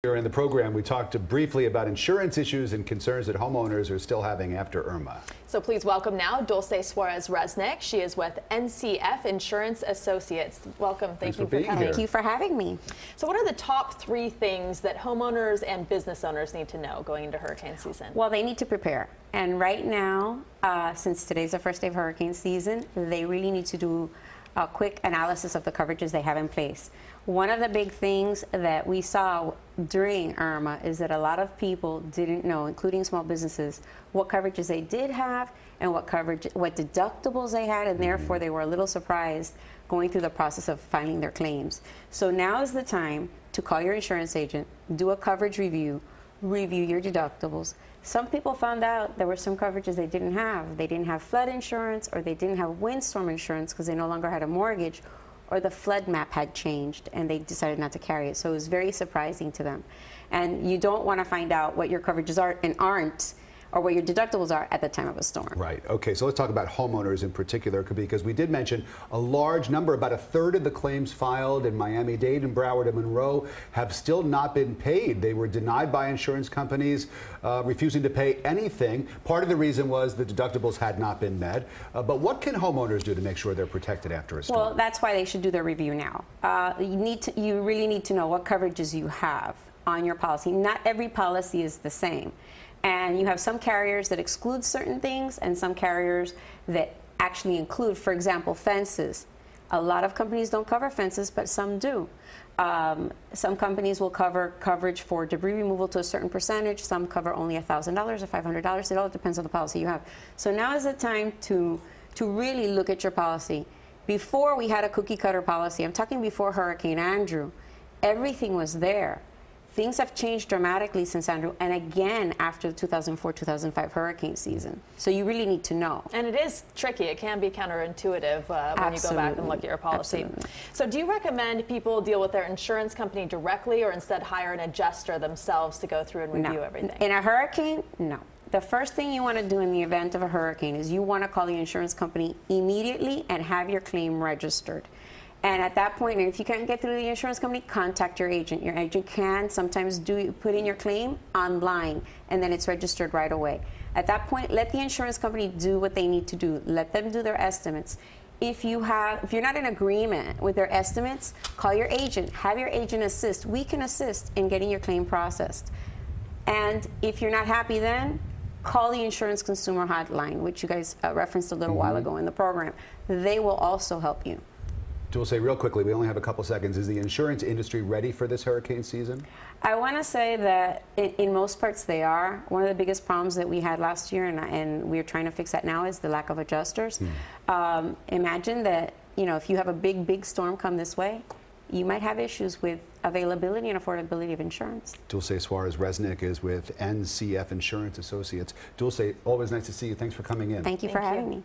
Here in the program, we talked briefly about insurance issues and concerns that homeowners are still having after Irma. So please welcome now Dulce Suarez-Resnick. She is with NCF Insurance Associates. Welcome. Thank you for coming. Thank you for having me. So what are the top 3 things that homeowners and business owners need to know going into hurricane season? Well, they need to prepare. And right now, since today's the first day of hurricane season, they really need to do a quick analysis of the coverages they have in place. One of the big things that we saw during Irma is that a lot of people didn't know, including small businesses, what coverages they did have and what deductibles they had, and therefore they were a little surprised going through the process of filing their claims. So now is the time to call your insurance agent, do a coverage review, review your deductibles. Some people found out there were some coverages they didn't have. They didn't have flood insurance, or they didn't have windstorm insurance because they no longer had a mortgage, or the flood map had changed and they decided not to carry it. So it was very surprising to them. And you don't want to find out what your coverages are and aren't, or what your deductibles are at the time of a storm. Right. Okay, so let's talk about homeowners in particular, because we did mention a large number, about 1/3 of the claims filed in Miami-Dade and Broward and Monroe have still not been paid. They were denied by insurance companies, refusing to pay anything. Part of the reason was the deductibles had not been met. But what can homeowners do to make sure they're protected after a storm? Well, that's why they should do their review now. You really need to know what coverages you have on your policy. Not every policy is the same. And you have some carriers that exclude certain things and some carriers that actually include, for example, fences. A lot of companies don't cover fences, but some do. Some companies will cover coverage for debris removal to a certain percentage. Some cover only $1,000 or $500. It all depends on the policy you have. So now is the time to really look at your policy. Before we had a cookie cutter policy, I'm talking before Hurricane Andrew, everything was there. Things have changed dramatically since Andrew, and again after the 2004-2005 hurricane season. So you really need to know. And it is tricky. It can be counterintuitive when you go back and look at your policy. Absolutely. So do you recommend people deal with their insurance company directly, or instead hire an adjuster themselves to go through and review everything? In a hurricane, no. The first thing you want to do in the event of a hurricane is you want to call the insurance company immediately and have your claim registered. And at that point, and if you can't get through the insurance company, contact your agent. Your agent can sometimes put in your claim online, and then it's registered right away. At that point, let the insurance company do what they need to do. Let them do their estimates. If you're not in agreement with their estimates, call your agent. Have your agent assist. We can assist in getting your claim processed. And if you're not happy then, call the Insurance Consumer Hotline, which you guys referenced a little while ago in the program. They will also help you. Dulce, real quickly, we only have a couple seconds. Is the insurance industry ready for this hurricane season? I want to say that in most parts they are. One of the biggest problems that we had last year, and we're trying to fix that now, is the lack of adjusters. Imagine that, if you have a big storm come this way, you might have issues with availability and affordability of insurance. Dulce Suarez-Resnick is with NCF Insurance Associates. Dulce, always nice to see you. Thanks for coming in. Thank you for having me.